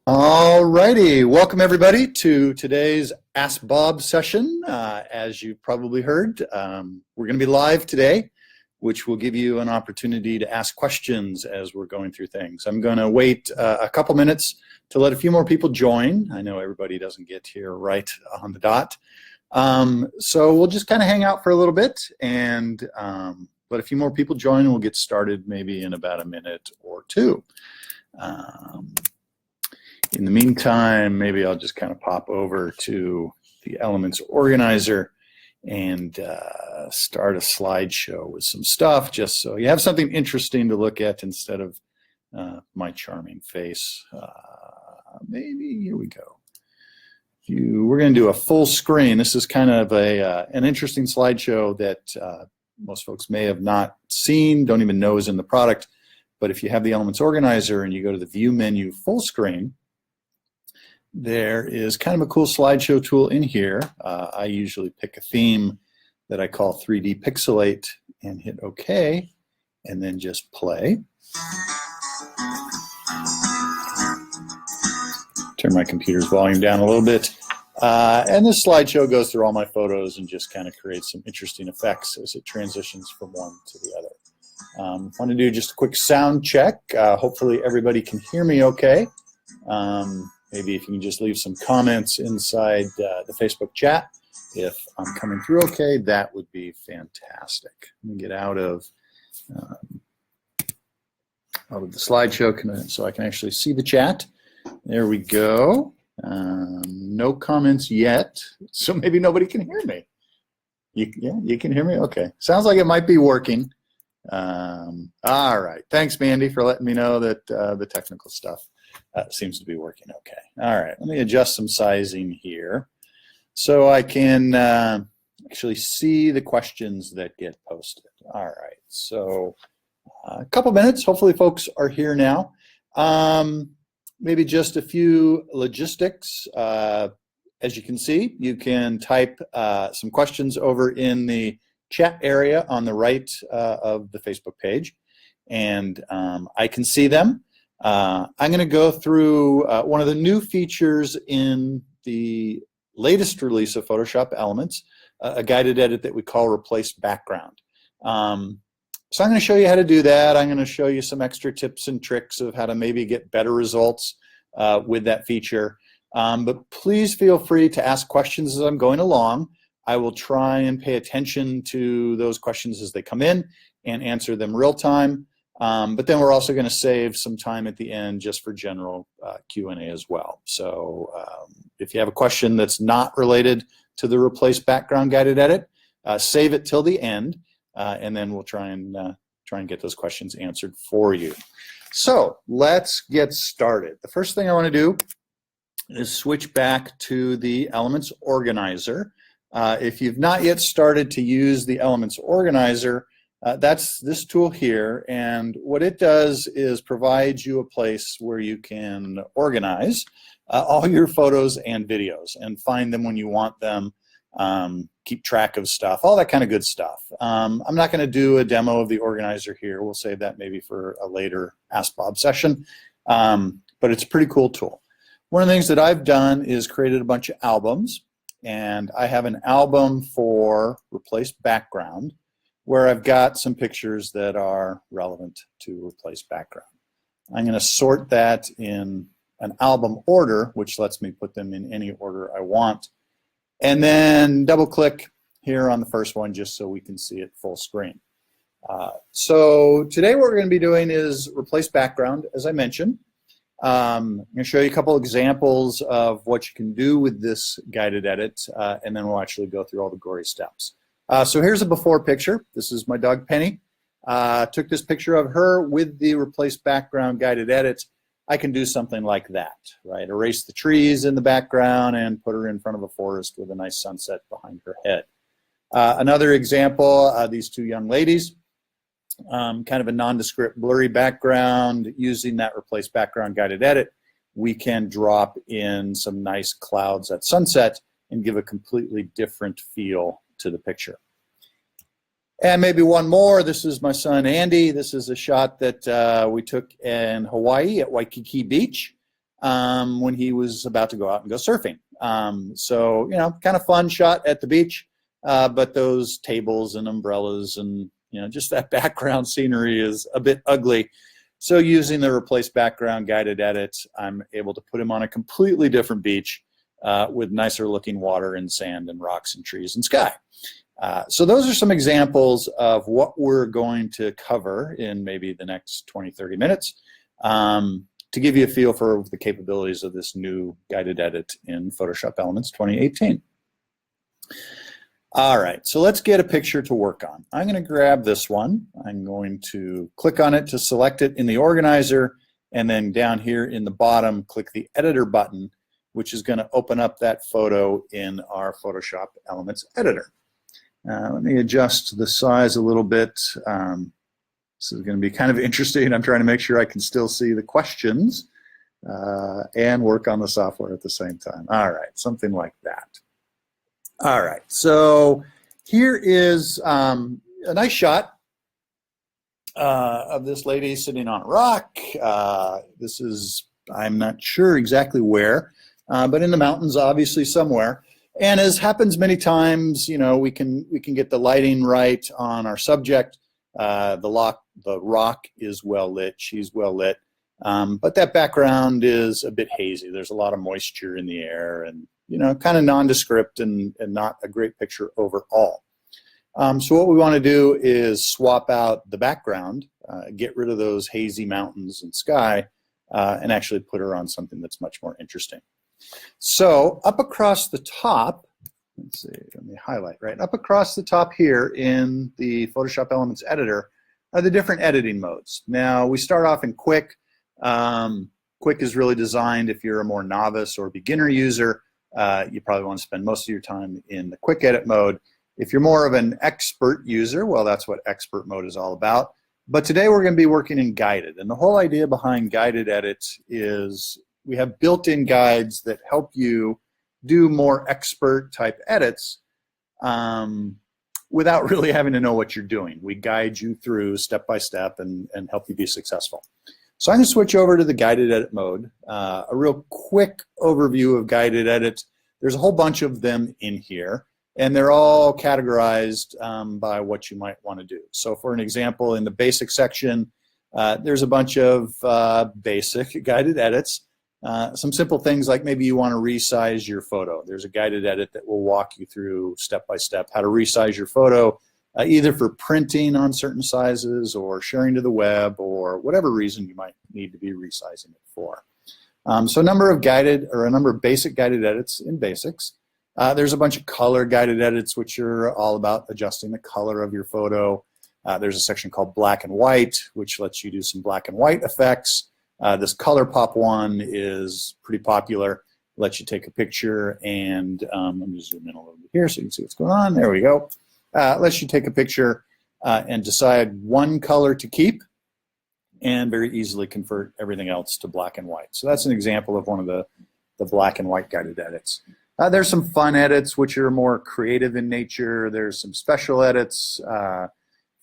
All righty, welcome everybody to today's Ask Bob session. As you probably heard, we're going to be live today, which will give you an opportunity to ask questions as we're going through things. I'm going to wait a couple minutes to let a few more people join. I know everybody doesn't get here right on the dot. So we'll just kind of hang out for a little bit and let a few more people join, and we'll get started maybe in about a minute or two. In the meantime, maybe I'll just kind of pop over to the Elements Organizer and start a slideshow with some stuff, just so you have something interesting to look at instead of my charming face. Maybe, here we go. We're going to do a full screen. This is kind of an interesting slideshow that most folks may have not seen, don't even know is in the product. But if you have the Elements Organizer and you go to the View menu full screen, there is kind of a cool slideshow tool in here. I usually pick a theme that I call 3D Pixelate and hit OK, and then just play. Turn my computer's volume down a little bit. And this slideshow goes through all my photos and just kind of creates some interesting effects as it transitions from one to the other. I want to do just a quick sound check. Hopefully everybody can hear me okay. Maybe if you can just leave some comments inside the Facebook chat. If I'm coming through okay, that would be fantastic. Let me get out of the slideshow so I can actually see the chat. There we go. No comments yet, so maybe nobody can hear me. Yeah, you can hear me? Okay. Sounds like it might be working. All right. Thanks, Mandy, for letting me know that the technical stuff seems to be working okay. All right. Let me adjust some sizing here so I can actually see the questions that get posted. All right. So a couple minutes. Hopefully folks are here now. Maybe just a few logistics. As you can see, you can type some questions over in the chat area on the right of the Facebook page, and I can see them. I'm going to go through one of the new features in the latest release of Photoshop Elements, a guided edit that we call Replace Background. So I'm going to show you how to do that. I'm going to show you some extra tips and tricks of how to maybe get better results with that feature. But please feel free to ask questions as I'm going along. I will try and pay attention to those questions as they come in and answer them real time. But then we're also going to save some time at the end just for general Q&A as well. So if you have a question that's not related to the Replace Background guided edit, save it till the end, and then we'll try and get those questions answered for you. So let's get started. The first thing I want to do is switch back to the Elements Organizer. If you've not yet started to use the Elements Organizer, that's this tool here, and what it does is provides you a place where you can organize all your photos and videos and find them when you want them, keep track of stuff, all that kind of good stuff. I'm not going to do a demo of the organizer here. We'll save that maybe for a later Ask Bob session, but it's a pretty cool tool. One of the things that I've done is created a bunch of albums, and I have an album for Replace Background where I've got some pictures that are relevant to Replace Background. I'm going to sort that in an album order, which lets me put them in any order I want, and then double click here on the first one just so we can see it full screen. So today what we're going to be doing is Replace Background, as I mentioned. I'm going to show you a couple examples of what you can do with this guided edit, and then we'll actually go through all the gory steps. So here's a before picture. This is my dog Penny. Took this picture of her with the Replace Background guided edit. I can do something like that, right? Erase the trees in the background and put her in front of a forest with a nice sunset behind her head. Another example, these two young ladies, kind of a nondescript blurry background. Using that Replace Background guided edit, we can drop in some nice clouds at sunset and give a completely different feel to the picture. And maybe one more. This is my son Andy. This is a shot that we took in Hawaii at Waikiki Beach. when he was about to go out and go surfing. So, you know, kind of fun shot at the beach, but those tables and umbrellas and, you know, just that background scenery is a bit ugly. So using the replace background guided edit, I'm able to put him on a completely different beach with nicer looking water and sand and rocks and trees and sky. So those are some examples of what we're going to cover in maybe the next 20, 30 minutes to give you a feel for the capabilities of this new guided edit in Photoshop Elements 2018. All right, so let's get a picture to work on. I'm going to grab this one. I'm going to click on it to select it in the organizer, and then down here in the bottom, click the editor button, which is going to open up that photo in our Photoshop Elements editor. Let me adjust the size a little bit. This is going to be kind of interesting. I'm trying to make sure I can still see the questions and work on the software at the same time. All right, something like that. All right, so here is a nice shot of this lady sitting on a rock. This is, I'm not sure exactly where, but in the mountains, obviously somewhere. And as happens many times, you know, we can get the lighting right on our subject. The rock is well lit, she's well lit, but that background is a bit hazy. There's a lot of moisture in the air, and you know, kind of nondescript and not a great picture overall. So what we want to do is swap out the background, get rid of those hazy mountains and sky, and actually put her on something that's much more interesting. So up across the top, let's see, let me highlight, right? Up across the top here in the Photoshop Elements editor are the different editing modes. Now we start off in quick. Quick is really designed if you're a more novice or beginner user. You probably want to spend most of your time in the quick edit mode. If you're more of an expert user, well, that's what expert mode is all about. But today we're going to be working in guided. And the whole idea behind guided edits is we have built-in guides that help you do more expert type edits without really having to know what you're doing. We guide you through step by step and help you be successful. So I'm going to switch over to the guided edit mode. A real quick overview of guided edits. There's a whole bunch of them in here, and they're all categorized by what you might want to do. So for an example, in the basic section, there's a bunch of basic guided edits. Some simple things like maybe you want to resize your photo. There's a guided edit that will walk you through step by step how to resize your photo, either for printing on certain sizes or sharing to the web or whatever reason you might need to be resizing it for. So a number of basic guided edits in basics. There's a bunch of color guided edits which are all about adjusting the color of your photo. There's a section called black and white which lets you do some black and white effects. This color pop one is pretty popular. Lets you take a picture and let me zoom in a little bit here so you can see what's going on. There we go. Lets you take a picture and decide one color to keep and very easily convert everything else to black and white. So that's an example of one of the black and white guided edits. There's some fun edits which are more creative in nature. There's some special edits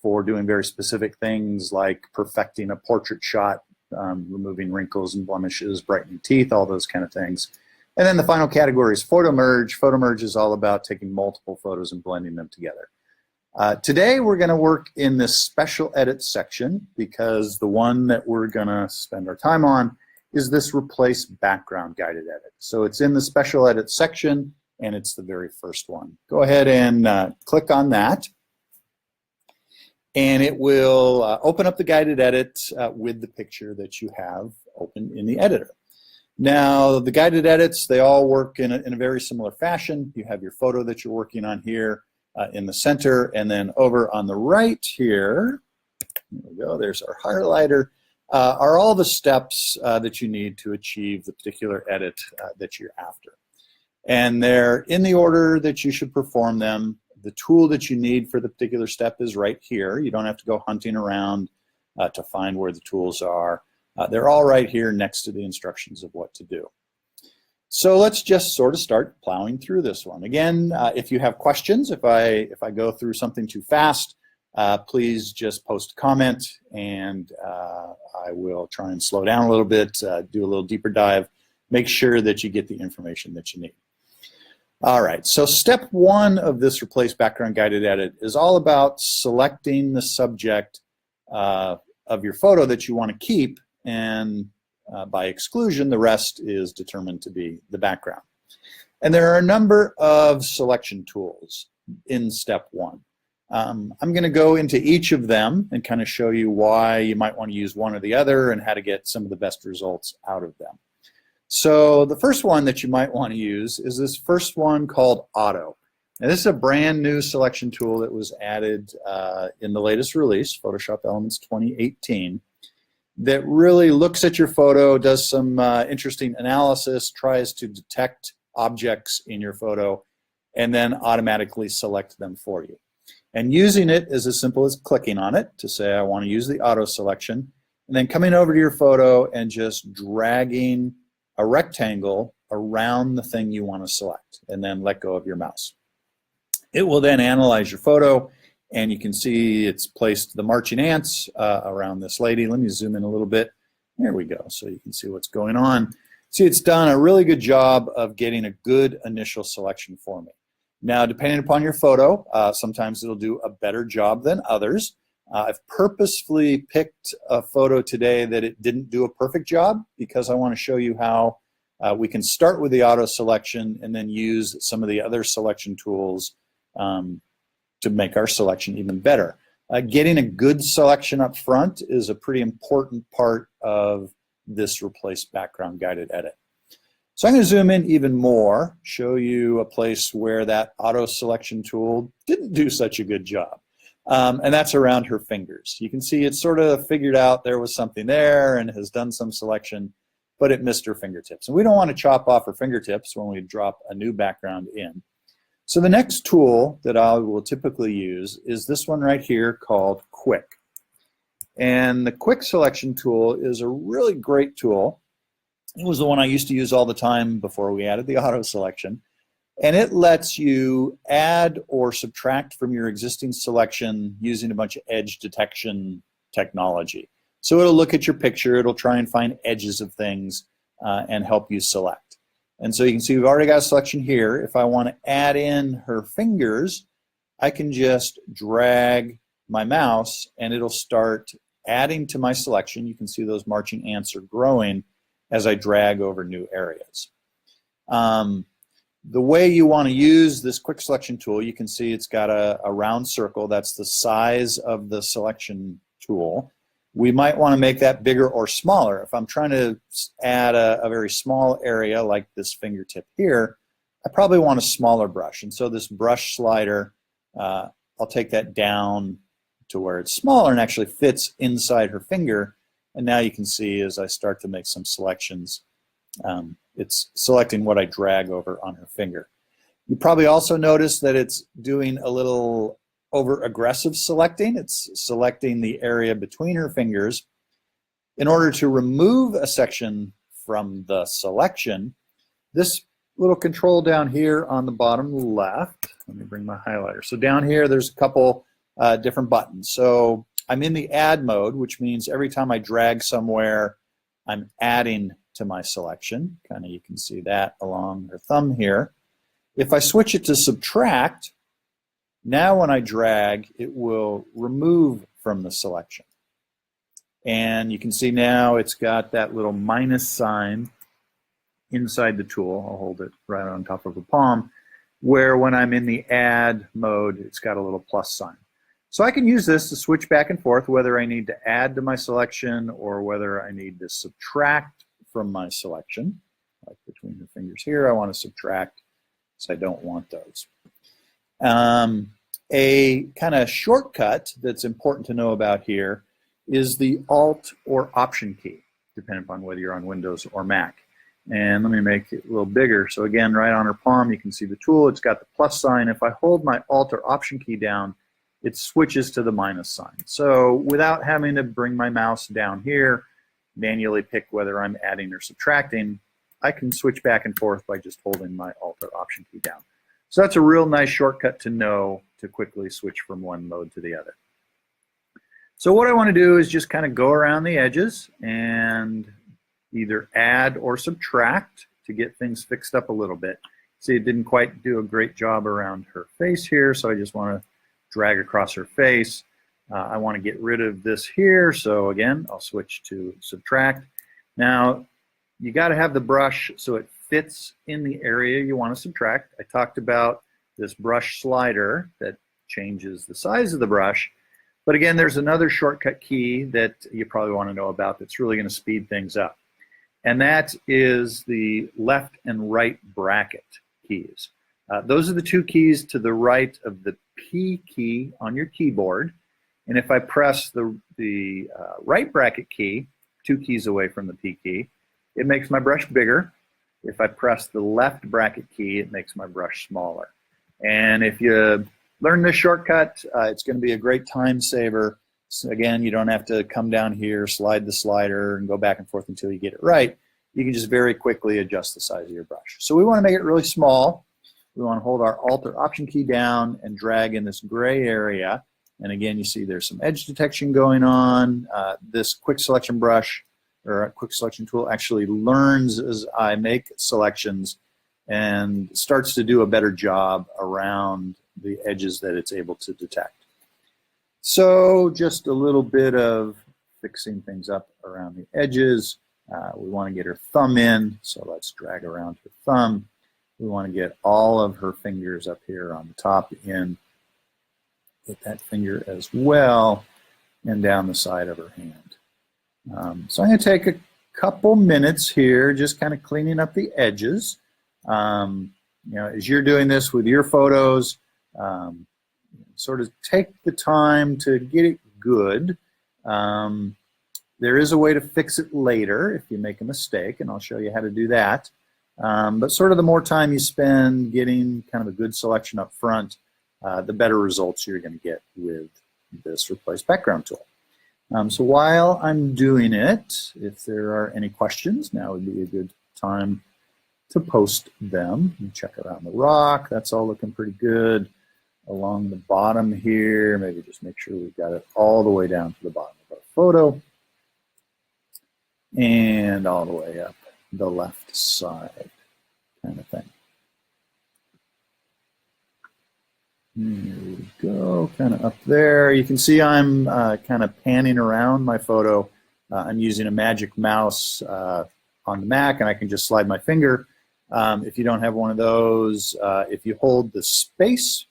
for doing very specific things like perfecting a portrait shot, removing wrinkles and blemishes, brightening teeth, all those kind of things. And then the final category is photo merge. Photo merge is all about taking multiple photos and blending them together. Today we're going to work in this special edit section because the one that we're going to spend our time on is this replace background guided edit. So it's in the special edit section and it's the very first one. Go ahead and click on that and it will open up the guided edit with the picture that you have open in the editor. Now the guided edits, they all work in a very similar fashion. You have your photo that you're working on here in the center, and then over on the right here, there we go, there's our highlighter, are all the steps that you need to achieve the particular edit that you're after. And they're in the order that you should perform them. The tool that you need for the particular step is right here. You don't have to go hunting around to find where the tools are. They're all right here next to the instructions of what to do. So let's just sort of start plowing through this one. Again, if you have questions, if I go through something too fast, please just post a comment and I will try and slow down a little bit, do a little deeper dive make sure that you get the information that you need. All right, so step one of this Replace Background Guided Edit is all about selecting the subject of your photo that you want to keep, and by exclusion, the rest is determined to be the background. And there are a number of selection tools in step one. I'm going to go into each of them and kind of show you why you might want to use one or the other and how to get some of the best results out of them. So the first one that you might want to use is this first one called Auto. Now this is a brand new selection tool that was added in the latest release, Photoshop Elements 2018, that really looks at your photo, does some interesting analysis, tries to detect objects in your photo, and then automatically select them for you. And using it is as simple as clicking on it to say I want to use the auto selection, and then coming over to your photo and just dragging a rectangle around the thing you want to select, and then let go of your mouse. It will then analyze your photo, and you can see it's placed the marching ants around this lady. Let me zoom in a little bit. There we go, so you can see what's going on. See, it's done a really good job of getting a good initial selection for me. Now, depending upon your photo, sometimes it'll do a better job than others. I've purposefully picked a photo today that it didn't do a perfect job because I want to show you how we can start with the auto selection and then use some of the other selection tools to make our selection even better. Getting a good selection up front is a pretty important part of this Replace Background Guided Edit. So I'm going to zoom in even more, show you a place where that auto selection tool didn't do such a good job. And that's around her fingers. You can see it sort of figured out there was something there and has done some selection, but it missed her fingertips. And we don't want to chop off her fingertips when we drop a new background in. So the next tool that I will typically use is this one right here called Quick. And the Quick Selection tool is a really great tool. It was the one I used to use all the time before we added the auto selection. And it lets you add or subtract from your existing selection using a bunch of edge detection technology. So it'll look at your picture, it'll try and find edges of things and help you select. And so you can see we've already got a selection here. If I want to add in her fingers, I can just drag my mouse and it'll start adding to my selection. You can see those marching ants are growing as I drag over new areas. The way you want to use this Quick Selection tool, you can see it's got a round circle. That's the size of the selection tool. We might want to make that bigger or smaller. If I'm trying to add a very small area like this fingertip here, I probably want a smaller brush. And so this brush slider, I'll take that down to where it's smaller and actually fits inside her finger. And now you can see as I start to make some selections, it's selecting what I drag over on her finger. You probably also notice that it's doing a little over-aggressive selecting. It's selecting the area between her fingers. In order to remove a section from the selection, this little control down here on the bottom left, let me bring my highlighter. So down here there's a couple different buttons. So I'm in the add mode, which means every time I drag somewhere, I'm adding to my selection. Kind of you can see that along her thumb here. If I switch it to subtract, now when I drag, it will remove from the selection. And you can see now it's got that little minus sign inside the tool. I'll hold it right on top of the palm, where when I'm in the add mode, it's got a little plus sign. So I can use this to switch back and forth whether I need to add to my selection or whether I need to subtract from my selection. Like between the fingers here, I want to subtract, so I don't want those. A kind of shortcut that's important to know about here is the Alt or Option key, depending upon whether you're on Windows or Mac. And let me make it a little bigger. So again, right on her palm, you can see the tool. It's got the plus sign. If I hold my Alt or Option key down, it switches to the minus sign. So without having to bring my mouse down here, manually pick whether I'm adding or subtracting, I can switch back and forth by just holding my Alt or Option key down. So that's a real nice shortcut to know to quickly switch from one mode to the other. So what I want to do is just kind of go around the edges and either add or subtract to get things fixed up a little bit. See, it didn't quite do a great job around her face here, so I just want to drag across her face. I want to get rid of this here, so again, I'll switch to subtract. Now, you got to have the brush so it fits in the area you want to subtract. I talked about this brush slider that changes the size of the brush, but again, there's another shortcut key that you probably want to know about that's really going to speed things up, and that is the left and right bracket keys. Those are the two keys to the right of the P key on your keyboard, and if I press the right bracket key, 2 keys away from the P key, it makes my brush bigger. If I press the left bracket key, it makes my brush smaller. And if you learn this shortcut, it's going to be a great time saver. So again, you don't have to come down here, slide the slider, and go back and forth until you get it right. You can just very quickly adjust the size of your brush. So we want to make it really small. We want to hold our Alt or Option key down and drag in this gray area. And again, you see there's some edge detection going on. This quick selection brush or a quick selection tool actually learns as I make selections and starts to do a better job around the edges that it's able to detect. So just a little bit of fixing things up around the edges. We want to get her thumb in, so let's drag around her thumb. We want to get all of her fingers up here on the top in. Get that finger as well, and down the side of her hand. So I'm going to take a couple minutes here just kind of cleaning up the edges. You know, as you're doing this with your photos, sort of take the time to get it good. There is a way to fix it later if you make a mistake, and I'll show you how to do that. But sort of the more time you spend getting kind of a good selection up front, the better results you're going to get with this Replace Background tool. So while I'm doing it, if there are any questions, now would be a good time to post them. You check around the rock, that's all looking pretty good. Along the bottom here, maybe just make sure we've got it all the way down to the bottom of our photo. And all the way up the left side, kind of thing. Here we go, kind of up there. You can see I'm kind of panning around my photo. I'm using a magic mouse on the Mac, and I can just slide my finger. If you don't have one of those, if you hold the space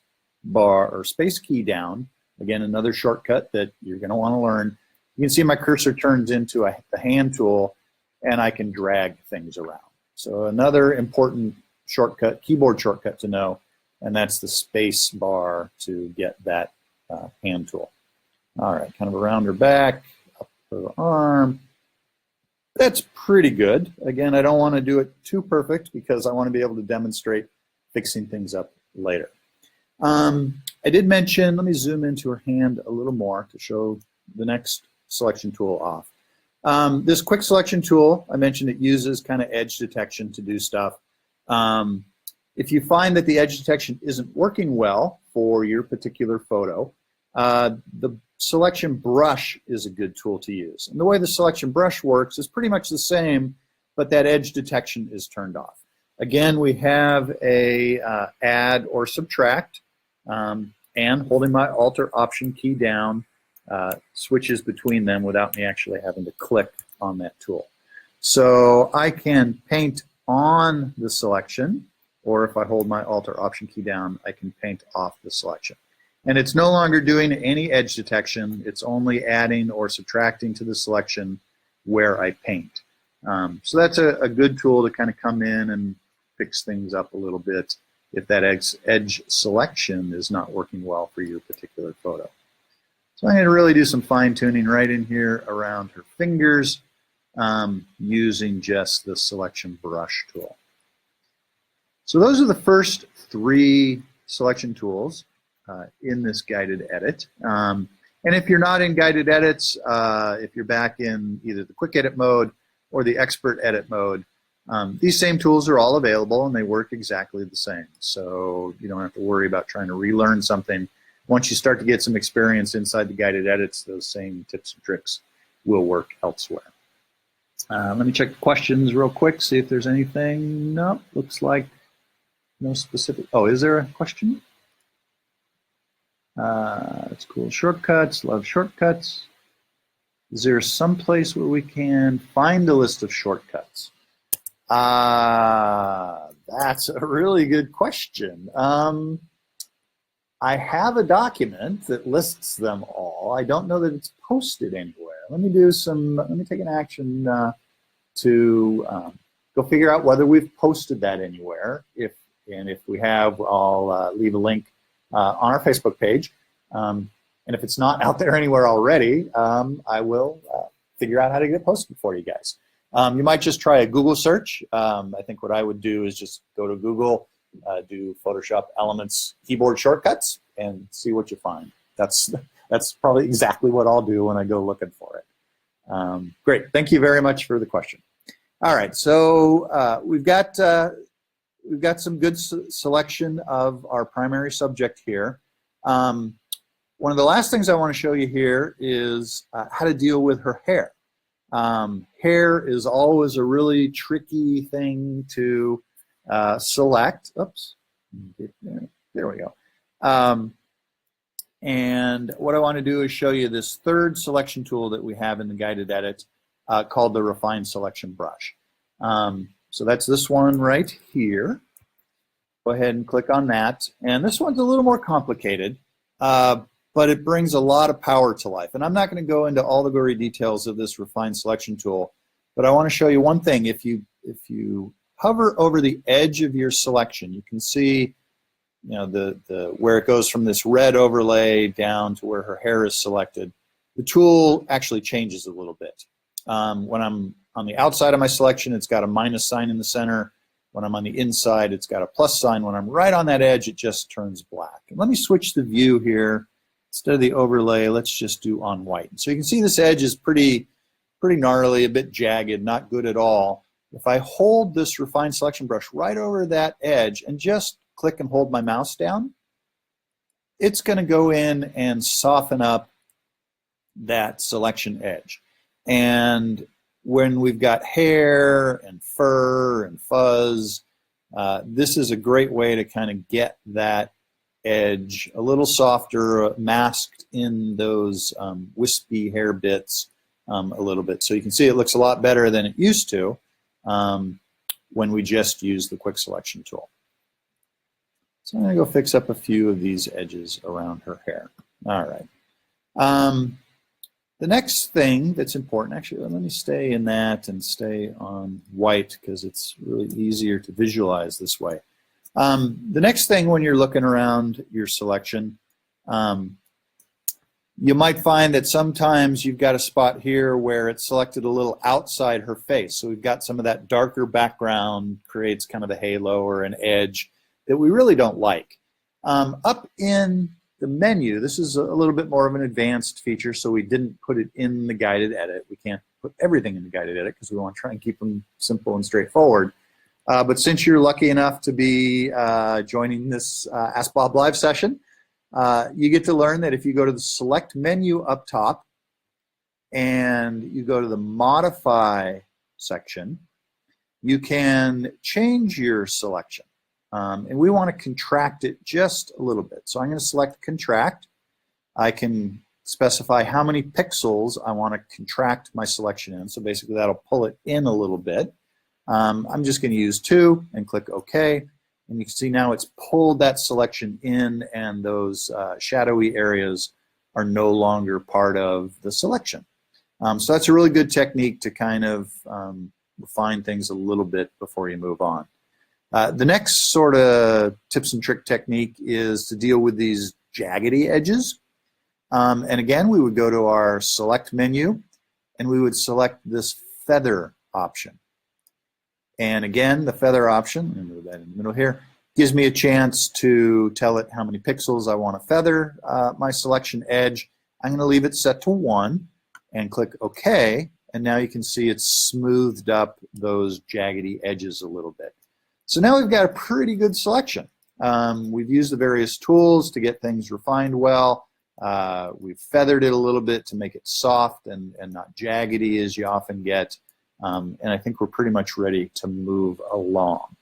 bar or space key down, again, another shortcut that you're going to want to learn, you can see my cursor turns into the hand tool, and I can drag things around. So another important shortcut, keyboard shortcut to know, and that's the space bar to get that hand tool. All right, kind of around her back, up her arm. That's pretty good. Again, I don't want to do it too perfect because I want to be able to demonstrate fixing things up later. I did mention, let me zoom into her hand a little more to show the next selection tool off. This quick selection tool, I mentioned it uses kind of edge detection to do stuff. If you find that the edge detection isn't working well for your particular photo, the selection brush is a good tool to use. And the way the selection brush works is pretty much the same, but that edge detection is turned off. Again, we have a add or subtract, and holding my Alt or Option key down switches between them without me actually having to click on that tool. So I can paint on the selection, or if I hold my Alt or Option key down, I can paint off the selection. And it's no longer doing any edge detection. It's only adding or subtracting to the selection where I paint. So that's a good tool to kind of come in and fix things up a little bit if that edge selection is not working well for your particular photo. So I'm going to really do some fine tuning right in here around her fingers using just the selection brush tool. So those are the first 3 selection tools in this guided edit. And if you're not in guided edits, if you're back in either the quick edit mode or the expert edit mode, these same tools are all available and they work exactly the same. So you don't have to worry about trying to relearn something. Once you start to get some experience inside the guided edits, those same tips and tricks will work elsewhere. Let me check questions real quick, see if there's anything. Nope, looks like no specific. Oh, is there a question? That's cool. Shortcuts, love shortcuts. Is there some place where we can find a list of shortcuts? That's a really good question. I have a document that lists them all. I don't know that it's posted anywhere. Let me take an action to go figure out whether we've posted that anywhere. If we have, I'll leave a link on our Facebook page. And if it's not out there anywhere already, I will figure out how to get it posted for you guys. You might just try a Google search. I think what I would do is just go to Google, do Photoshop Elements keyboard shortcuts, and see what you find. That's probably exactly what I'll do when I go looking for it. Great, thank you very much for the question. All right, so we've got some good selection of our primary subject here. One of the last things I want to show you here is how to deal with her hair. Hair is always a really tricky thing to select. Oops, there we go. And what I want to do is show you this third selection tool that we have in the guided edit called the Refine Selection Brush. So that's this one right here. Go ahead and click on that. And this one's a little more complicated, but it brings a lot of power to life. And I'm not going to go into all the gory details of this Refine Selection tool, but I want to show you one thing. If you hover over the edge of your selection, you can see, you know, the where it goes from this red overlay down to where her hair is selected. The tool actually changes a little bit. When I'm on the outside of my selection, it's got a minus sign in the center. When I'm on the inside, it's got a plus sign. When I'm right on that edge, it just turns black. And let me switch the view here. Instead of the overlay, let's just do on white. So you can see this edge is pretty gnarly, a bit jagged, not good at all. If I hold this Refine Selection Brush right over that edge and just click and hold my mouse down, it's going to go in and soften up that selection edge. And when we've got hair and fur and fuzz, this is a great way to kind of get that edge a little softer, masked in those wispy hair bits a little bit. So you can see it looks a lot better than it used to when we just use the quick selection tool. So I'm going to go fix up a few of these edges around her hair. All right. The next thing that's important, actually, let me stay in that and stay on white because it's really easier to visualize this way. The next thing when you're looking around your selection, you might find that sometimes you've got a spot here where it's selected a little outside her face. So we've got some of that darker background creates kind of a halo or an edge that we really don't like. Up in the menu, this is a little bit more of an advanced feature, so we didn't put it in the guided edit. We can't put everything in the guided edit because we want to try and keep them simple and straightforward. But since you're lucky enough to be joining this Ask Bob Live session, you get to learn that if you go to the Select menu up top and you go to the Modify section, you can change your selection. And we want to contract it just a little bit. So I'm going to select Contract. I can specify how many pixels I want to contract my selection in. So basically that'll pull it in a little bit. I'm just going to use 2 and click OK. And you can see now it's pulled that selection in, and those shadowy areas are no longer part of the selection. So that's a really good technique to kind of refine things a little bit before you move on. The next sort of tips and trick technique is to deal with these jaggedy edges. And again, we would go to our Select menu, and we would select this Feather option. And again, the Feather option, I'm going to move that in the middle here, gives me a chance to tell it how many pixels I want to feather my selection edge. I'm going to leave it set to 1 and click OK. And now you can see it's smoothed up those jaggedy edges a little bit. So now we've got a pretty good selection. We've used the various tools to get things refined well. We've feathered it a little bit to make it soft and not jaggedy as you often get. And I think we're pretty much ready to move along.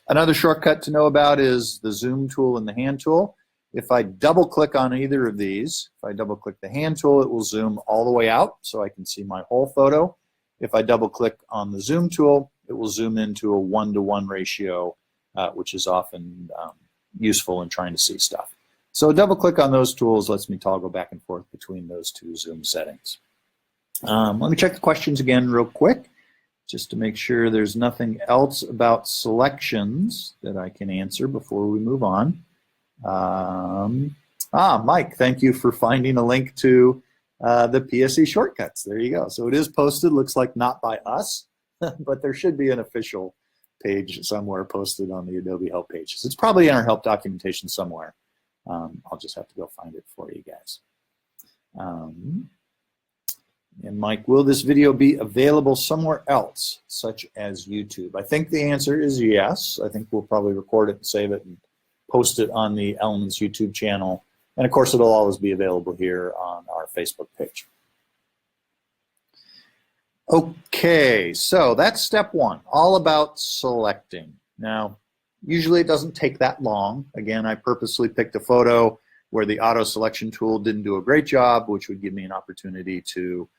Another shortcut to know about is the zoom tool and the hand tool. If I double click on either of these, if I double click the hand tool, it will zoom all the way out so I can see my whole photo. If I double click on the zoom tool, it will zoom into a 1-to-1 ratio, which is often useful in trying to see stuff. So double click on those tools lets me toggle back and forth between those two zoom settings. Let me check the questions again real quick, just to make sure there's nothing else about selections that I can answer before we move on. Mike, thank you for finding a link to the PSE shortcuts. There you go. So it is posted, looks like not by us, but there should be an official page somewhere posted on the Adobe Help pages. It's probably in our help documentation somewhere. I'll just have to go find it for you guys. And Mike, will this video be available somewhere else, such as YouTube? I think the answer is yes. I think we'll probably record it and save it and post it on the Elements YouTube channel. And of course, it'll always be available here on our Facebook page. Okay, so that's step one, all about selecting. Now, usually it doesn't take that long. Again, I purposely picked a photo where the auto selection tool didn't do a great job, which would give me an opportunity to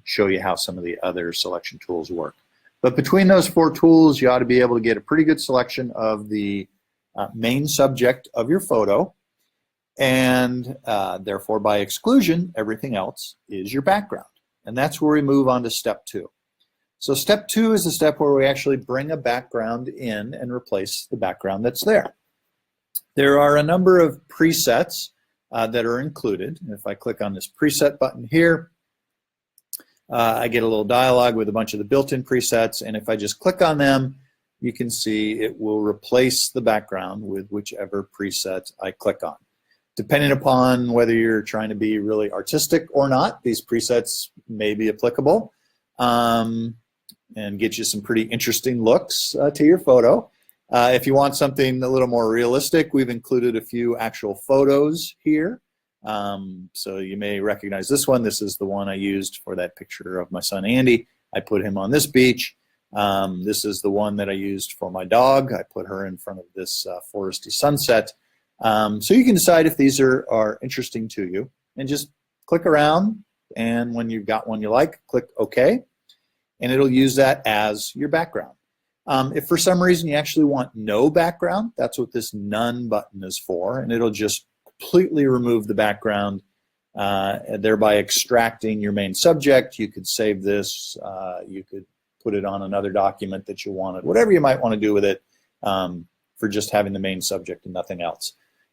show you how some of the other selection tools work. But between those four tools, you ought to be able to get a pretty good selection of the main subject of your photo, and therefore by exclusion, everything else is your background. And that's where we move on to step two. So step two is the step where we actually bring a background in and replace the background that's there. There are a number of presets that are included. If I click on this preset button here, I get a little dialog with a bunch of the built-in presets, and if I just click on them, you can see it will replace the background with whichever preset I click on. Depending upon whether you're trying to be really artistic or not, these presets may be applicable and get you some pretty interesting looks to your photo. If you want something a little more realistic, we've included a few actual photos here. So you may recognize this one. This is the one I used for that picture of my son Andy. I put him on this beach. This is the one that I used for my dog. I put her in front of this foresty sunset. So you can decide if these are interesting to you and just click around, and when you've got one you like, click OK, and it'll use that as your background. If for some reason you actually want no background, that's what this None button is for, and it'll just completely remove the background, thereby extracting your main subject. You could save this, you could put it on another document that you wanted, whatever you might want to do with it for just having the main subject and nothing else.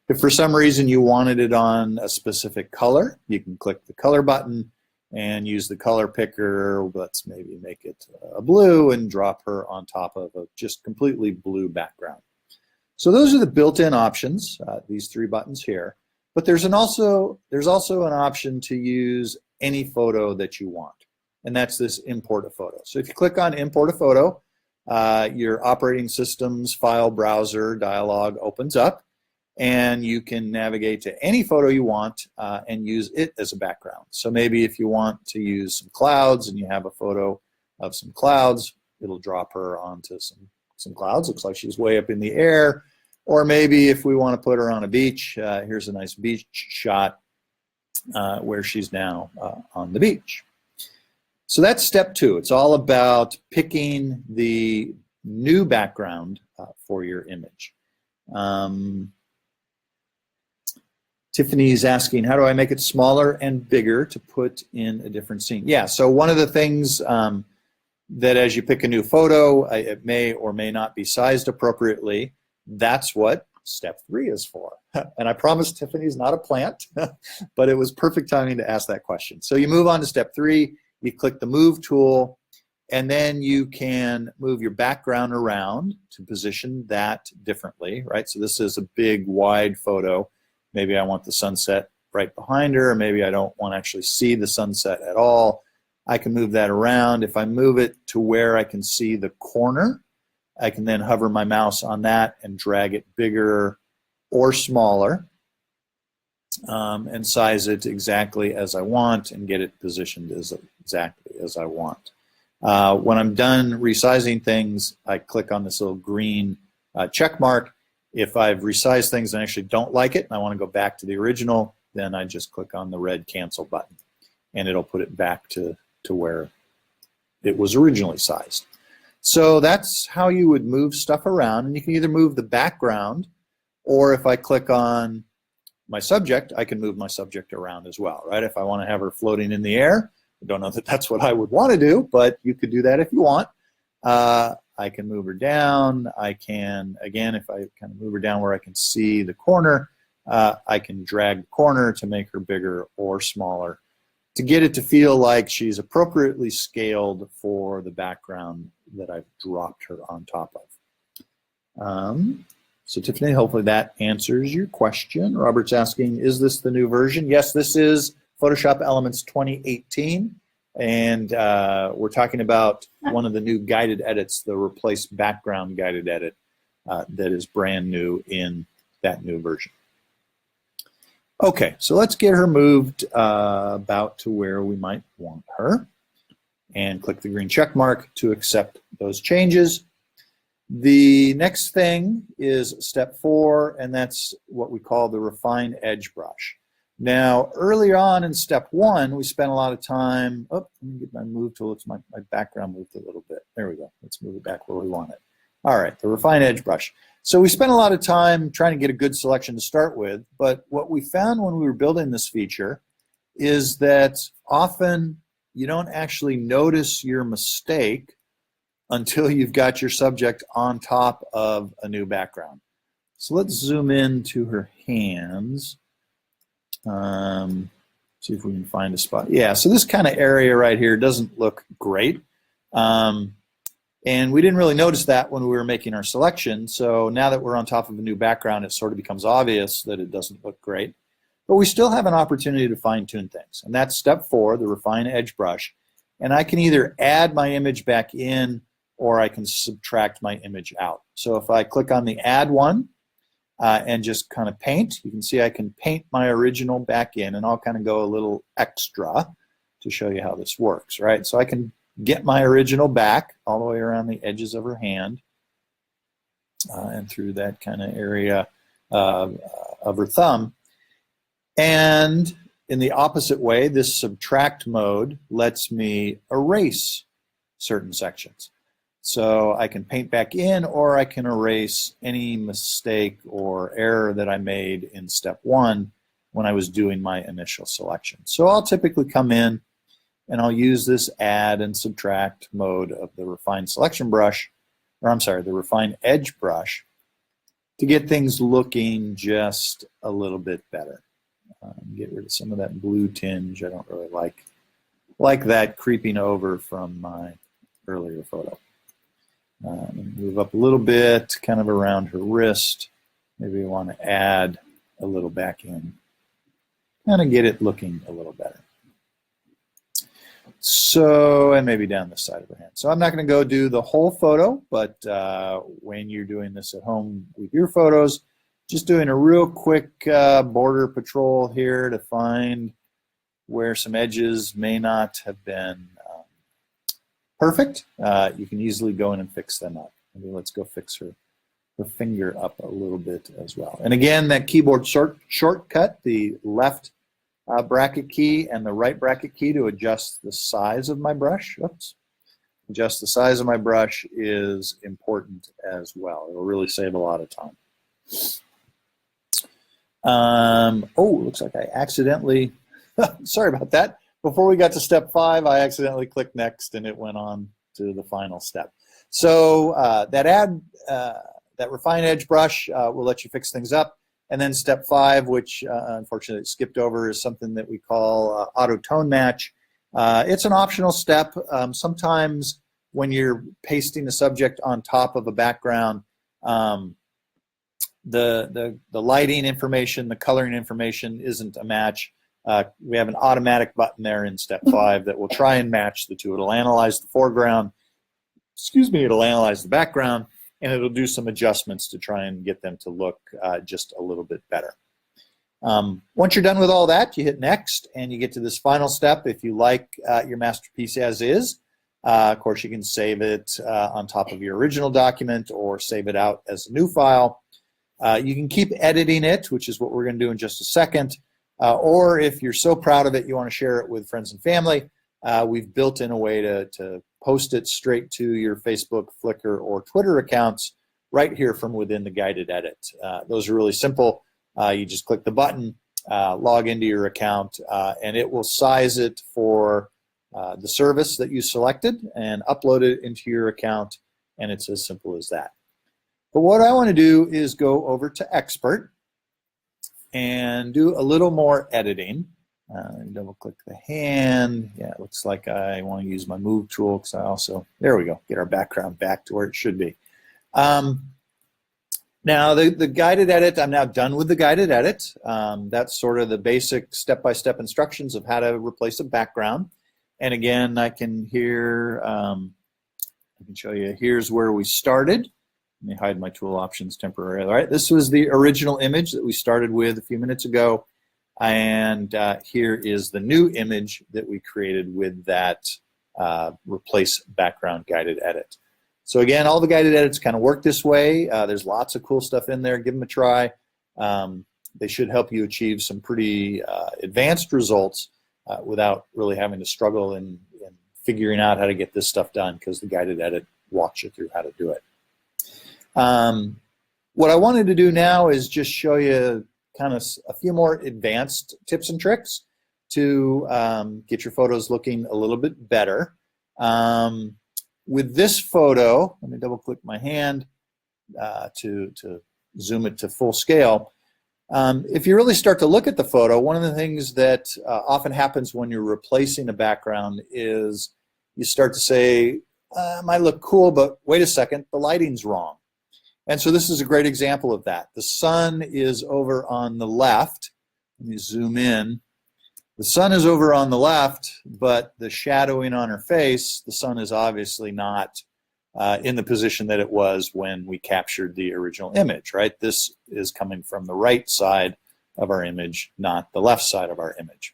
If for some reason you wanted it on a specific color, you can click the color button and use the color picker. Let's maybe make it a blue and drop her on top of a just completely blue background. So those are the built-in options, these three buttons here. But there's also an option to use any photo that you want, and that's this import a photo. So if you click on import a photo, your operating system's file browser dialog opens up, and you can navigate to any photo you want and use it as a background. So maybe if you want to use some clouds and you have a photo of some clouds, it'll drop her onto some clouds. Looks like she's way up in the air. Or maybe if we want to put her on a beach, here's a nice beach shot where she's now on the beach. So that's step two. It's all about picking the new background for your image. Tiffany's asking, how do I make it smaller and bigger to put in a different scene? Yeah, so one of the things that as you pick a new photo, it may or may not be sized appropriately. That's what step three is for. And I promise Tiffany's not a plant, but it was perfect timing to ask that question. So you move on to step three, you click the move tool, and then you can move your background around to position that differently, right? So this is a big wide photo. Maybe I want the sunset right behind her, or maybe I don't want to actually see the sunset at all. I can move that around. If I move it to where I can see the corner, I can then hover my mouse on that and drag it bigger or smaller and size it exactly as I want and get it positioned exactly as I want. When I'm done resizing things, I click on this little green check mark. If I've resized things and I actually don't like it and I want to go back to the original, then I just click on the red cancel button and it'll put it back to where it was originally sized. So that's how you would move stuff around, and you can either move the background, or if I click on my subject, I can move my subject around as well, right? If I want to have her floating in the air, I don't know that that's what I would want to do, but you could do that if you want. I can move her down. I can, again, if I kind of move her down where I can see the corner, I can drag the corner to make her bigger or smaller to get it to feel like she's appropriately scaled for the background that I've dropped her on top of. So Tiffany, hopefully that answers your question. Robert's asking, is this the new version? Yes, this is Photoshop Elements 2018. And we're talking about one of the new guided edits, the replace background guided edit that is brand new in that new version. Okay, so let's get her moved about to where we might want her, and click the green check mark to accept those changes. The next thing is step 4, and that's what we call the Refine Edge Brush. Now, earlier on in step 1, we spent a lot of time, let me get my move tool, my background moved a little bit. There we go, let's move it back where we want it. All right, the Refine Edge Brush. So we spent a lot of time trying to get a good selection to start with, but what we found when we were building this feature is that often you don't actually notice your mistake until you've got your subject on top of a new background. So let's zoom in to her hands. See if we can find a spot. Yeah, so this kind of area right here doesn't look great. And we didn't really notice that when we were making our selection. So now that we're on top of a new background, it sort of becomes obvious that it doesn't look great. But we still have an opportunity to fine-tune things. And that's step 4, the Refine Edge Brush. And I can either add my image back in, or I can subtract my image out. So if I click on the Add one and just kind of paint, you can see I can paint my original back in, and I'll kind of go a little extra to show you how this works, right? So I can get my original back all the way around the edges of her hand and through that kind of area of her thumb. And in the opposite way, this subtract mode lets me erase certain sections. So I can paint back in, or I can erase any mistake or error that I made in step 1 when I was doing my initial selection. So I'll typically come in and I'll use this add and subtract mode of the Refine Selection Brush, or I'm sorry, the Refine Edge Brush, to get things looking just a little bit better. Get rid of some of that blue tinge. I don't really like that creeping over from my earlier photo. Move up a little bit, kind of around her wrist. Maybe we want to add a little back in, kind of get it looking a little better. So, and maybe down the side of her hand. So I'm not going to go do the whole photo, but when you're doing this at home with your photos, just doing a real quick border patrol here to find where some edges may not have been perfect. You can easily go in and fix them up. Maybe let's go fix her finger up a little bit as well. And again, that keyboard shortcut, the left bracket key and the right bracket key to adjust the size of my brush. Oops. Adjust the size of my brush is important as well. It'll really save a lot of time. Looks like I accidentally, sorry about that. Before we got to step 5, I accidentally clicked next and it went on to the final step. So that Refine Edge Brush will let you fix things up. And then step 5, which unfortunately it skipped over, is something that we call auto tone match. It's an optional step. Sometimes when you're pasting a subject on top of a background, the lighting information, the coloring information isn't a match. We have an automatic button there in step 5 that will try and match the two. It'll analyze the foreground, it'll analyze the background, and it'll do some adjustments to try and get them to look just a little bit better. Once you're done with all that, you hit next, and you get to this final step. If you like your masterpiece as is, Of course, you can save it on top of your original document or save it out as a new file. You can keep editing it, which is what we're going to do in just a second. Or if you're so proud of it, you want to share it with friends and family, we've built in a way to post it straight to your Facebook, Flickr, or Twitter accounts right here from within the guided edit. Those are really simple. You just click the button, log into your account, and it will size it for the service that you selected and upload it into your account, and it's as simple as that. But what I want to do is go over to Expert and do a little more editing. Double click the hand. Yeah, it looks like I want to use my move tool because I also, there we go, get our background back to where it should be. Now the guided edit, I'm now done with the guided edit. That's sort of the basic step-by-step instructions of how to replace a background. And again, I can show you, here's where we started. Let me hide my tool options temporarily. All right, this was the original image that we started with a few minutes ago. And here is the new image that we created with that replace background guided edit. So again, all the guided edits kind of work this way. There's lots of cool stuff in there. Give them a try. They should help you achieve some pretty advanced results without really having to struggle in figuring out how to get this stuff done, because the guided edit walks you through how to do it. What I wanted to do now is just show you kind of a few more advanced tips and tricks to get your photos looking a little bit better. With this photo, let me double click my hand to zoom it to full scale. If you really start to look at the photo, one of the things that often happens when you're replacing a background is you start to say, it might look cool, but wait a second, the lighting's wrong. And so this is a great example of that. The sun is over on the left. Let me zoom in. The sun is over on the left, but the shadowing on her face, the sun is obviously not in the position that it was when we captured the original image, right? This is coming from the right side of our image, not the left side of our image.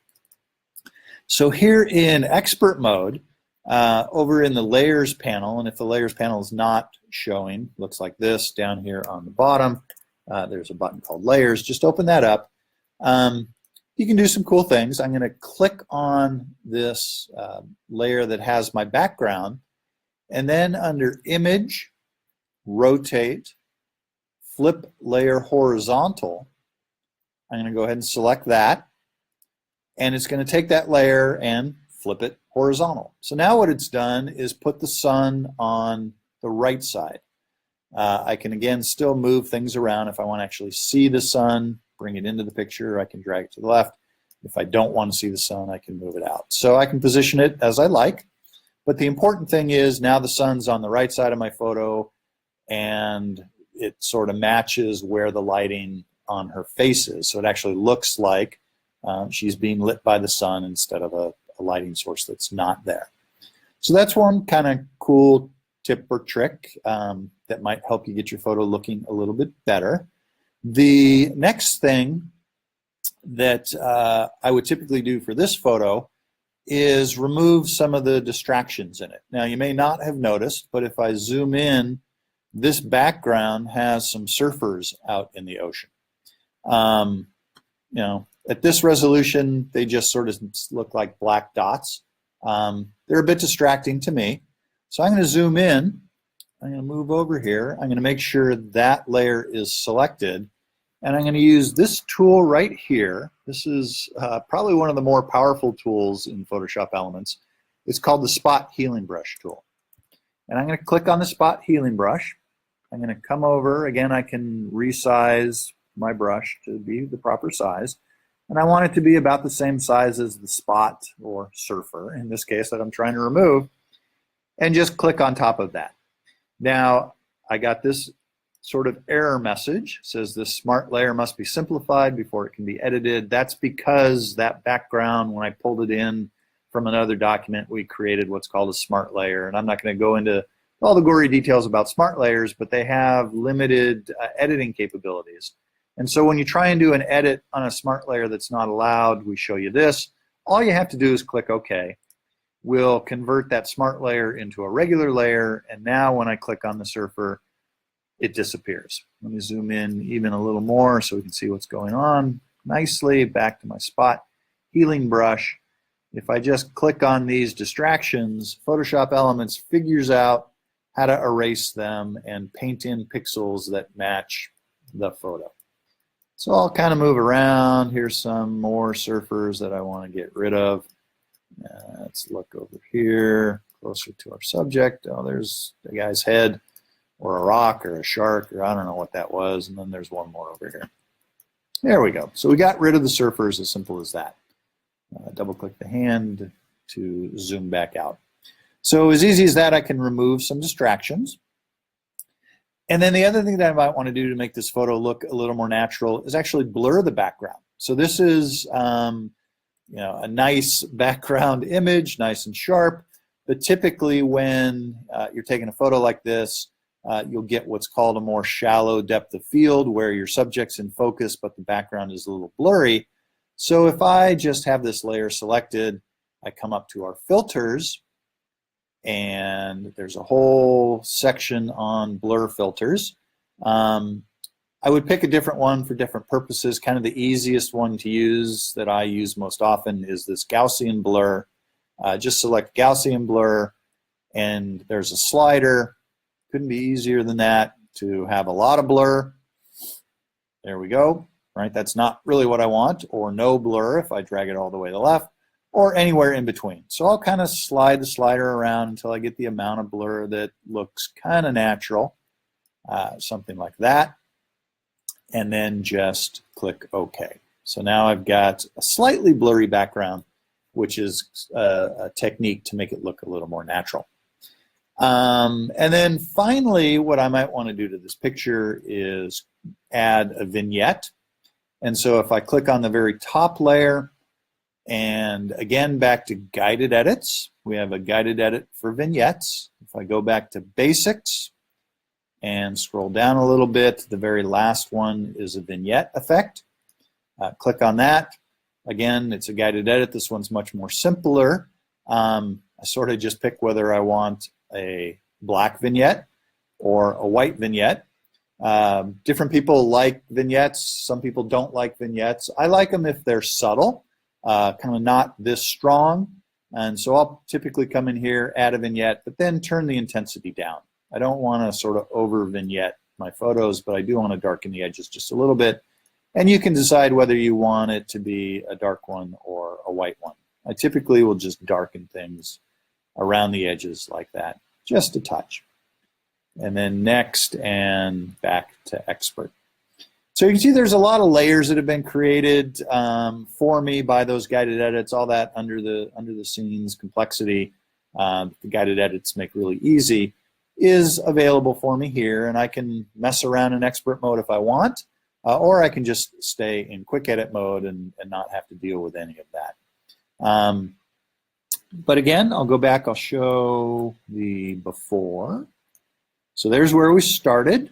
So here in expert mode, over in the layers panel, and if the layers panel is not showing, looks like this down here on the bottom, there's a button called layers. Just open that up. You can do some cool things. I'm going to click on this layer that has my background, and then under image, rotate, flip layer horizontal, I'm going to go ahead and select that, and it's going to take that layer and flip it horizontal. So now what it's done is put the sun on the right side. I can again still move things around. If I want to actually see the sun, bring it into the picture, I can drag it to the left. If I don't want to see the sun, I can move it out. So I can position it as I like. But the important thing is now the sun's on the right side of my photo, and it sort of matches where the lighting on her face is. So it actually looks like she's being lit by the sun instead of a lighting source that's not there. So that's one kind of cool tip or trick that might help you get your photo looking a little bit better. The next thing that I would typically do for this photo is remove some of the distractions in it. Now you may not have noticed, but if I zoom in, this background has some surfers out in the ocean. You know, at this resolution, they just sort of look like black dots. They're a bit distracting to me. So I'm going to zoom in. I'm going to move over here. I'm going to make sure that layer is selected. And I'm going to use this tool right here. This is probably one of the more powerful tools in Photoshop Elements. It's called the Spot Healing Brush tool. And I'm going to click on the Spot Healing Brush. I'm going to come over. Again, I can resize my brush to be the proper size. And I want it to be about the same size as the spot or surfer, in this case, that I'm trying to remove. And just click on top of that. Now, I got this sort of error message. It says this smart layer must be simplified before it can be edited. That's because that background, when I pulled it in from another document, we created what's called a smart layer. And I'm not going to go into all the gory details about smart layers, but they have limited editing capabilities. And so when you try and do an edit on a smart layer that's not allowed, we show you this. All you have to do is click OK. will convert that smart layer into a regular layer, and now when I click on the surfer, it disappears. Let me zoom in even a little more so we can see what's going on nicely. Back to my spot healing brush. If I just click on these distractions, Photoshop Elements figures out how to erase them and paint in pixels that match the photo. So I'll kind of move around. Here's some more surfers that I want to get rid of. Let's look over here, closer to our subject. Oh, there's the guy's head, or a rock, or a shark, or I don't know what that was. And then there's one more over here. There we go. So we got rid of the surfers, as simple as that. Double-click the hand to zoom back out. So as easy as that, I can remove some distractions. And then the other thing that I might want to do to make this photo look a little more natural is actually blur the background. So this is a nice background image, nice and sharp. But typically when you're taking a photo like this, you'll get what's called a more shallow depth of field, where your subject's in focus but the background is a little blurry. So if I just have this layer selected, I come up to our filters, and there's a whole section on blur filters. I would pick a different one for different purposes. Kind of the easiest one to use that I use most often is this Gaussian blur. Just select Gaussian blur, and there's a slider. Couldn't be easier than that to have a lot of blur. There we go. Right, that's not really what I want, or no blur if I drag it all the way to the left, or anywhere in between. So I'll kind of slide the slider around until I get the amount of blur that looks kind of natural, something like that, and then just click OK. So now I've got a slightly blurry background, which is a technique to make it look a little more natural. And then finally, what I might want to do to this picture is add a vignette. And so if I click on the very top layer, and again back to guided edits, we have a guided edit for vignettes. If I go back to basics and scroll down a little bit, the very last one is a vignette effect. Click on that. Again, it's a guided edit. This one's much more simpler. I sort of just pick whether I want a black vignette or a white vignette. Different people like vignettes. Some people don't like vignettes. I like them if they're subtle, kind of not this strong. And so I'll typically come in here, add a vignette, but then turn the intensity down. I don't want to sort of over vignette my photos, but I do want to darken the edges just a little bit. And you can decide whether you want it to be a dark one or a white one. I typically will just darken things around the edges like that, just a touch. And then next and back to expert. So you can see there's a lot of layers that have been created for me by those guided edits, all that under the scenes complexity the guided edits make really easy is available for me here, and I can mess around in expert mode if I want, or I can just stay in quick edit mode and not have to deal with any of that. But again, I'll go back, I'll show the before. So there's where we started.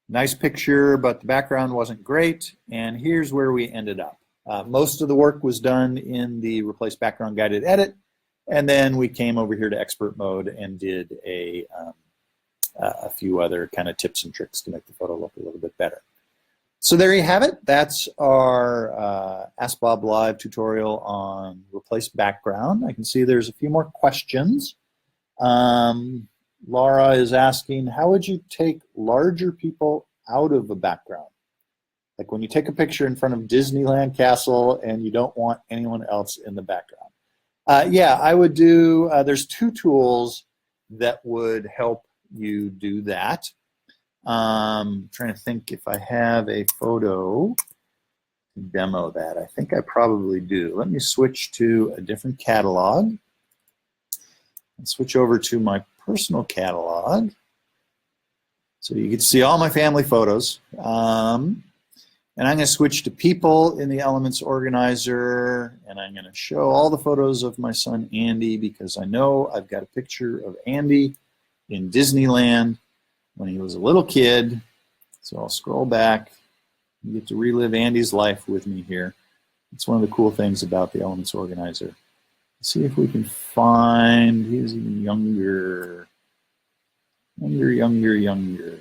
Nice picture, but the background wasn't great. And here's where we ended up. Most of the work was done in the Replace Background Guided Edit. And then we came over here to expert mode and did a few other kind of tips and tricks to make the photo look a little bit better. So there you have it. That's our Ask Bob Live tutorial on Replace Background. I can see there's a few more questions. Laura is asking, how would you take larger people out of a background? Like when you take a picture in front of Disneyland Castle and you don't want anyone else in the background. Yeah, I would do, there's two tools that would help you do that. I'm trying to think if I have a photo to demo that. I think I probably do. Let me switch to a different catalog and switch over to my personal catalog so you can see all my family photos. And I'm going to switch to people in the Elements Organizer, and I'm going to show all the photos of my son Andy because I know I've got a picture of Andy in Disneyland when he was a little kid. So I'll scroll back. You get to relive Andy's life with me here. It's one of the cool things about the Elements Organizer. see if we can find, he was even younger. Younger.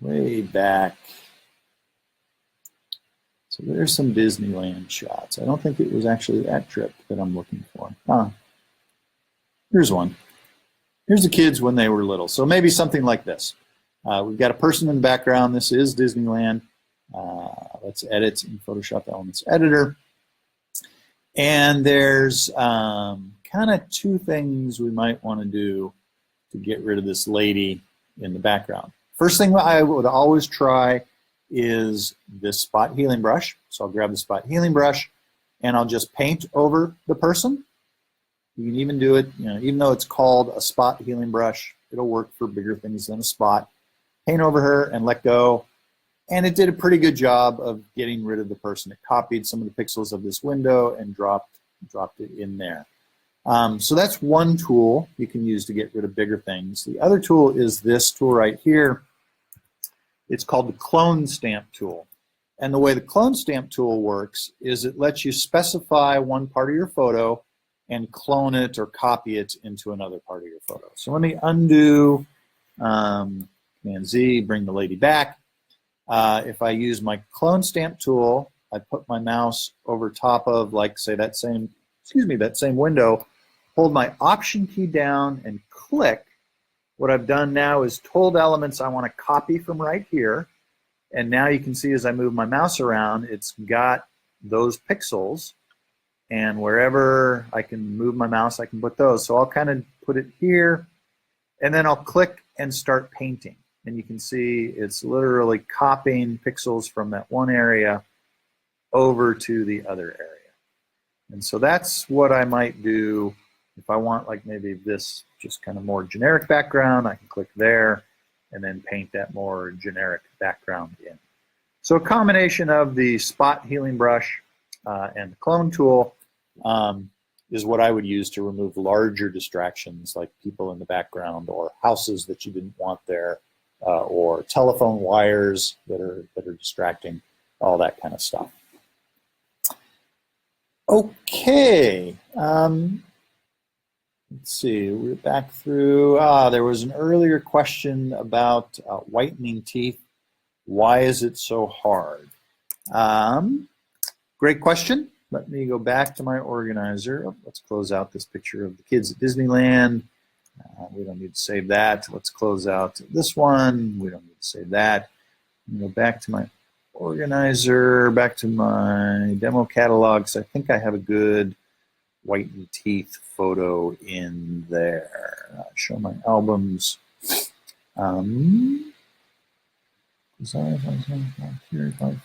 Way back. So there's some Disneyland shots. I don't think it was actually that trip that I'm looking for. Here's one. Here's the kids when they were little. So maybe something like this. We've got a person in the background. This is Disneyland. Let's edit in Photoshop Elements Editor. And there's kind of two things we might want to do to get rid of this lady in the background. First thing I would always try is this spot healing brush. So I'll grab the spot healing brush and I'll just paint over the person. You can even do it, even though it's called a spot healing brush, it'll work for bigger things than a spot. Paint over her and let go. And it did a pretty good job of getting rid of the person. It copied some of the pixels of this window and dropped it in there. So that's one tool you can use to get rid of bigger things. The other tool is this tool right here. It's called the clone stamp tool. And the way the clone stamp tool works is it lets you specify one part of your photo and clone it or copy it into another part of your photo. So let me undo, Command Z, bring the lady back. If I use my clone stamp tool, I put my mouse over top of, like, say, that same window, hold my Option key down and click. What I've done now is told elements I want to copy from right here. And now you can see as I move my mouse around, it's got those pixels. And wherever I can move my mouse, I can put those. So I'll kind of put it here. And then I'll click and start painting. And you can see it's literally copying pixels from that one area over to the other area. And so that's what I might do if I want, like, maybe this just kind of more generic background. I can click there and then paint that more generic background in. So a combination of the spot healing brush and the clone tool is what I would use to remove larger distractions like people in the background or houses that you didn't want there. Or telephone wires that are distracting, all that kind of stuff. Okay, let's see, we're back through, there was an earlier question about whitening teeth. Why is it so hard? Great question. Let me go back to my organizer. Let's close out this picture of the kids at Disneyland. We don't need to save that. Let's close out this one. We don't need to save that. Go back to my organizer, back to my demo catalog, because I think I have a good Whiten Teeth photo in there. Show my albums.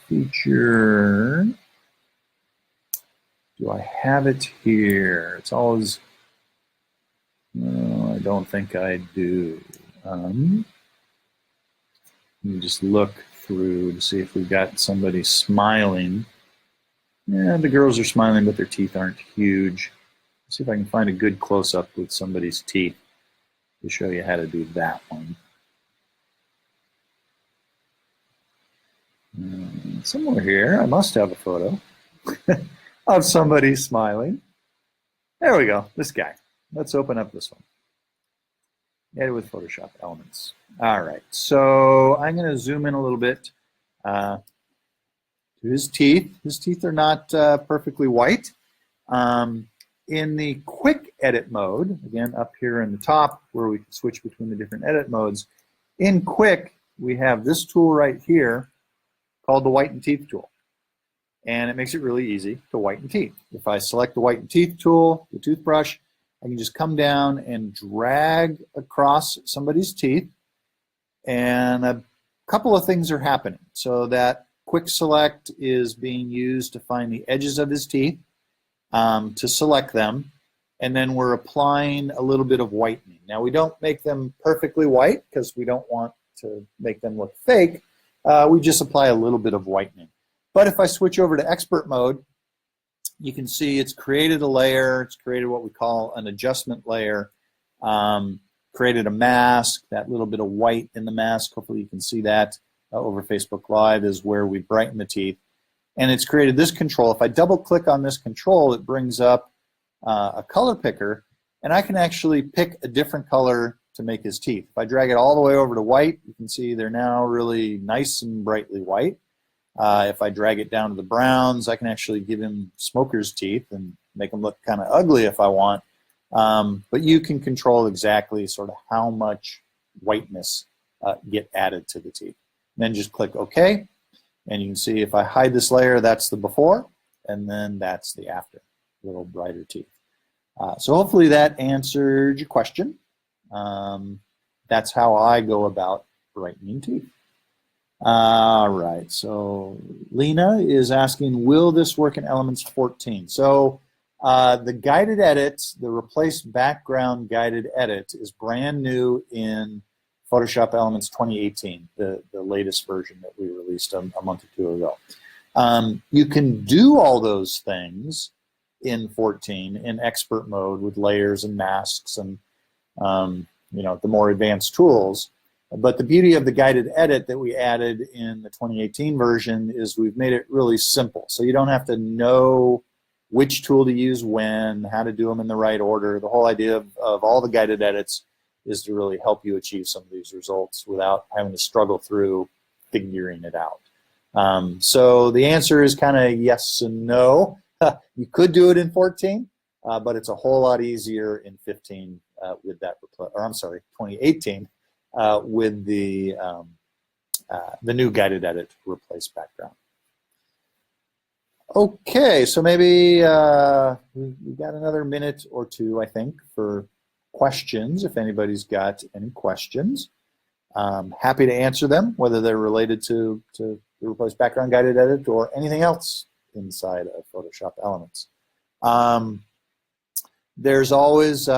Feature. Do I have it here? It's always... No, I don't think I do. Let me just look through to see if we've got somebody smiling. Yeah, the girls are smiling, but their teeth aren't huge. Let's see if I can find a good close-up with somebody's teeth to show you how to do that one. Somewhere here, I must have a photo of somebody smiling. There we go, this guy. Let's open up this one. Edit with Photoshop Elements. All right, so I'm going to zoom in a little bit to his teeth. His teeth are not perfectly white. In the quick edit mode, again up here in the top where we can switch between the different edit modes, in quick we have this tool right here called the Whiten Teeth tool. And it makes it really easy to whiten teeth. If I select the Whiten Teeth tool, the toothbrush, I can just come down and drag across somebody's teeth, and a couple of things are happening. So that quick select is being used to find the edges of his teeth, to select them, and then we're applying a little bit of whitening. Now we don't make them perfectly white because we don't want to make them look fake. We just apply a little bit of whitening. But if I switch over to expert mode, you can see it's created a layer. It's created what we call an adjustment layer. Created a mask, that little bit of white in the mask. Hopefully you can see that over Facebook Live is where we brighten the teeth. And it's created this control. If I double click on this control, it brings up a color picker, and I can actually pick a different color to make his teeth. If I drag it all the way over to white, you can see they're now really nice and brightly white. If I drag it down to the browns, I can actually give him smoker's teeth and make them look kind of ugly if I want. But you can control exactly sort of how much whiteness get added to the teeth. And then just click OK, and you can see if I hide this layer, that's the before, and then that's the after, little brighter teeth. So hopefully that answered your question. That's how I go about brightening teeth. All right, so Lena is asking, will this work in Elements 14? So the guided edit, the replace background guided edit, is brand new in Photoshop Elements 2018, the latest version that we released a month or two ago. You can do all those things in 14 in expert mode with layers and masks and you know, the more advanced tools. But the beauty of the guided edit that we added in the 2018 version is we've made it really simple. So you don't have to know which tool to use when, how to do them in the right order. The whole idea of all the guided edits is to really help you achieve some of these results without having to struggle through figuring it out. So the answer is kind of yes and no. You could do it in 14, but it's a whole lot easier in 15 with that, or I'm sorry, 2018 with the new guided edit replace background. Okay, so maybe we've got another minute or two, I think, for questions, if anybody's got any questions. Happy to answer them, whether they're related to the replace background guided edit or anything else inside of Photoshop Elements. There's always, you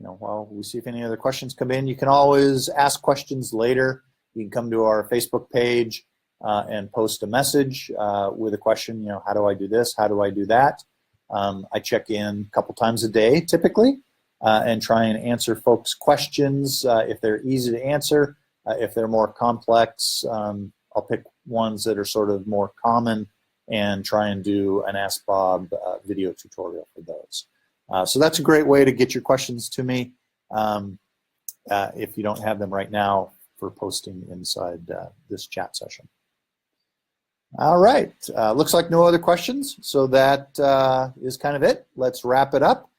know, while we see if any other questions come in, you can always ask questions later. You can come to our Facebook page and post a message with a question, you know, how do I do this? How do I do that? I check in a couple times a day, typically, and try and answer folks' questions if they're easy to answer. If they're more complex, I'll pick ones that are sort of more common and try and do an Ask Bob video tutorial for those. So that's a great way to get your questions to me if you don't have them right now for posting inside this chat session. All right, looks like no other questions, so that is kind of it. Let's wrap it up.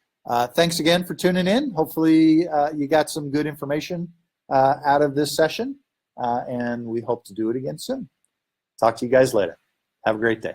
Thanks again for tuning in. Hopefully you got some good information out of this session, and we hope to do it again soon. Talk to you guys later. Have a great day.